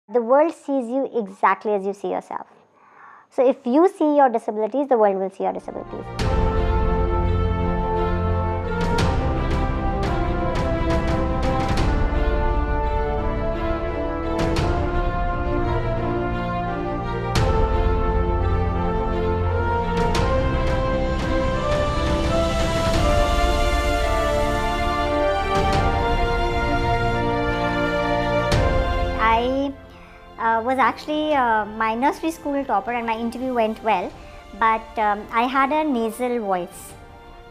The world sees you exactly as you see yourself. So if you see your disabilities, the world will see your disabilities. I was actually my nursery school topper, and my interview went well, but I had a nasal voice,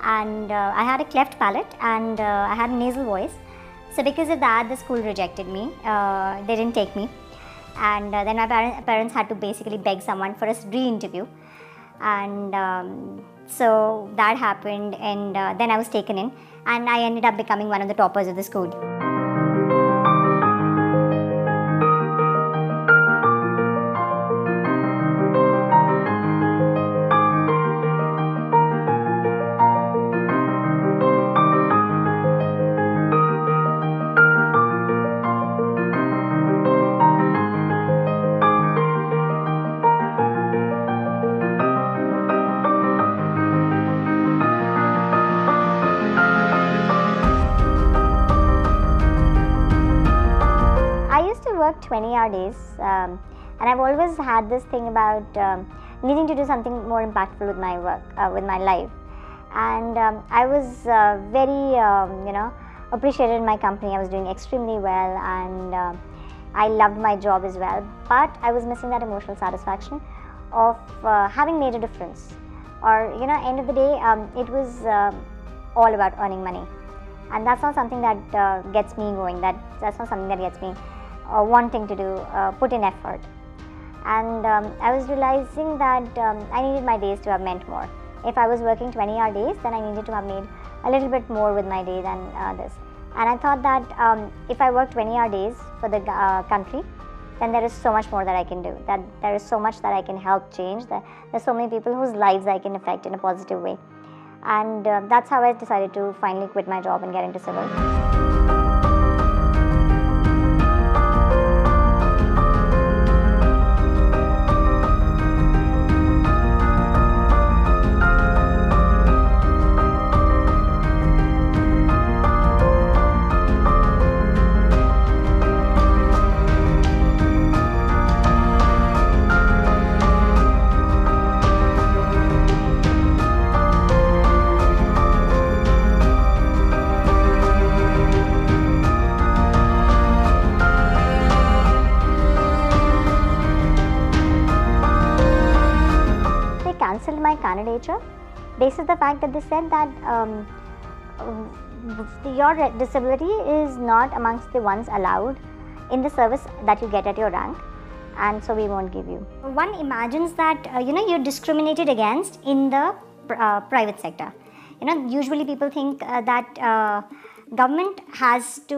and I had a cleft palate, and I had a nasal voice. So because of that, the school rejected me. They didn't take me, and then my parents had to basically beg someone for a re-interview, and so that happened, and then I was taken in, and I ended up becoming one of the toppers of the school. Work 20-hour days, and I've always had this thing about needing to do something more impactful with my work, with my life. And I was very, appreciated in my company. I was doing extremely well, and I loved my job as well. But I was missing that emotional satisfaction of having made a difference. Or end of the day, it was all about earning money, and that's not something that gets me going. That's not something that gets me wanting to do, put in effort. And I was realizing that I needed my days to have meant more. If I was working 20-hour days, then I needed to have made a little bit more with my day than this. And I thought that if I work 20-hour days for the country, then there is so much more that I can do. That there is so much that I can help change. That there's so many people whose lives I can affect in a positive way. And that's how I decided to finally quit my job and get into civil. Cancelled my candidature based on the fact that they said that your disability is not amongst the ones allowed in the service that you get at your rank, and so we won't give you. One imagines that you're discriminated against in the private sector. Usually people think that government has to,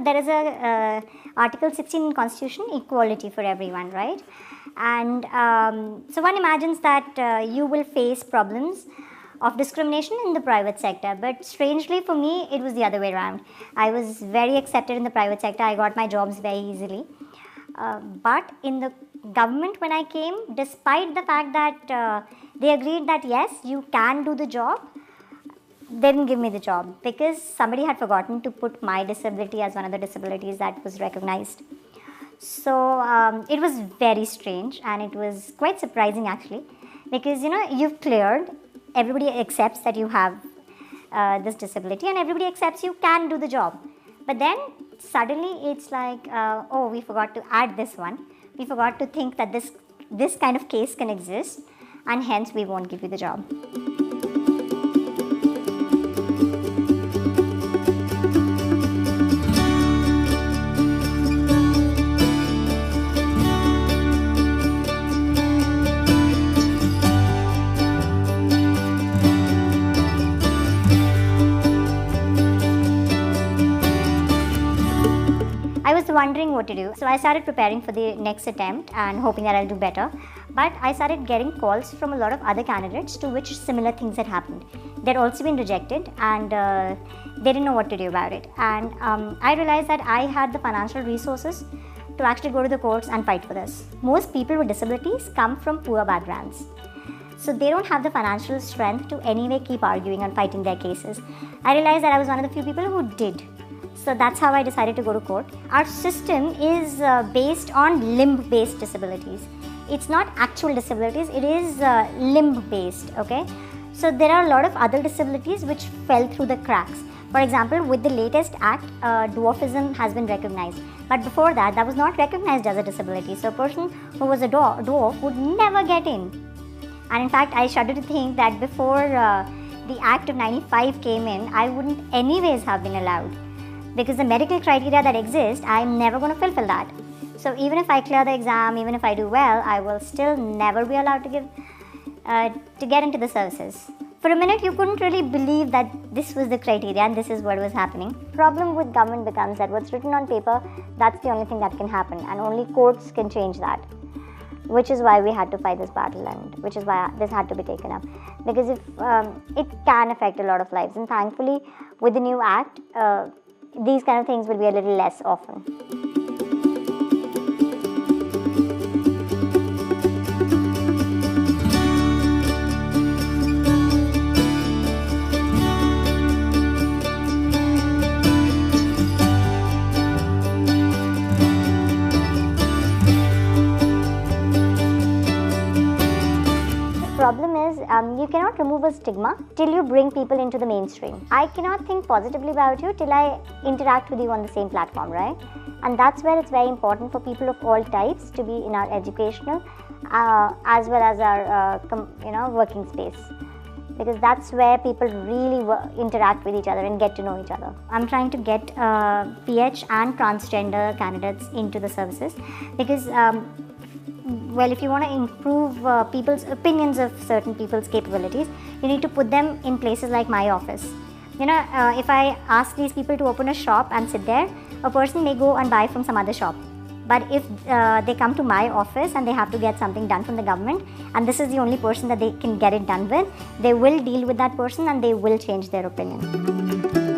there is a Article 16 in Constitution, equality for everyone, right? And so one imagines that you will face problems of discrimination in the private sector, but strangely for me, it was the other way around. I was very accepted in the private sector. I got my jobs very easily. But in the government, when I came, despite the fact that they agreed that yes, you can do the job, they didn't give me the job because somebody had forgotten to put my disability as one of the disabilities that was recognized. So it was very strange, and it was quite surprising actually, because you've cleared, everybody accepts that you have this disability, and everybody accepts you can do the job. But then suddenly it's like, oh, we forgot to add this one. We forgot to think that this kind of case can exist, and hence we won't give you the job. I was wondering what to do, so I started preparing for the next attempt and hoping that I'll do better. But I started getting calls from a lot of other candidates to which similar things had happened. They'd also been rejected, and they didn't know what to do about it. And I realized that I had the financial resources to to actually go to the courts and fight for this. Most people with disabilities come from poor backgrounds. So they don't have the financial strength to anyway keep arguing and fighting their cases. I realized that I was one of the few people who did. So that's how I decided to go to court. Our system is based on limb-based disabilities. It's not actual disabilities, it is limb-based, okay? So there are a lot of other disabilities which fell through the cracks. For example, with the latest act, dwarfism has been recognized. But before that, that was not recognized as a disability. So a person who was a dwarf would never get in. And in fact, I shudder to think that before the Act of 95 came in, I wouldn't anyways have been allowed. Because the medical criteria that exist, I'm never going to fulfill that. So even if I clear the exam, even if I do well, I will still never be allowed to get into the services. For a minute, you couldn't really believe that this was the criteria and this is what was happening. Problem with government becomes that what's written on paper, that's the only thing that can happen, and only courts can change that. Which is why we had to fight this battle, and which is why this had to be taken up. Because if it can affect a lot of lives, and thankfully with the new act, these kind of things will be a little less often. Problem is, you cannot remove a stigma till you bring people into the mainstream. I cannot think positively about you till I interact with you on the same platform, right? And that's where it's very important for people of all types to be in our educational as well as our working space. Because that's where people really interact with each other and get to know each other. I'm trying to get PH and transgender candidates into the services because well, if you want to improve people's opinions of certain people's capabilities, you need to put them in places like my office. You know, if I ask these people to open a shop and sit there, a person may go and buy from some other shop. But if they come to my office and they have to get something done from the government, and this is the only person that they can get it done with, they will deal with that person and they will change their opinion.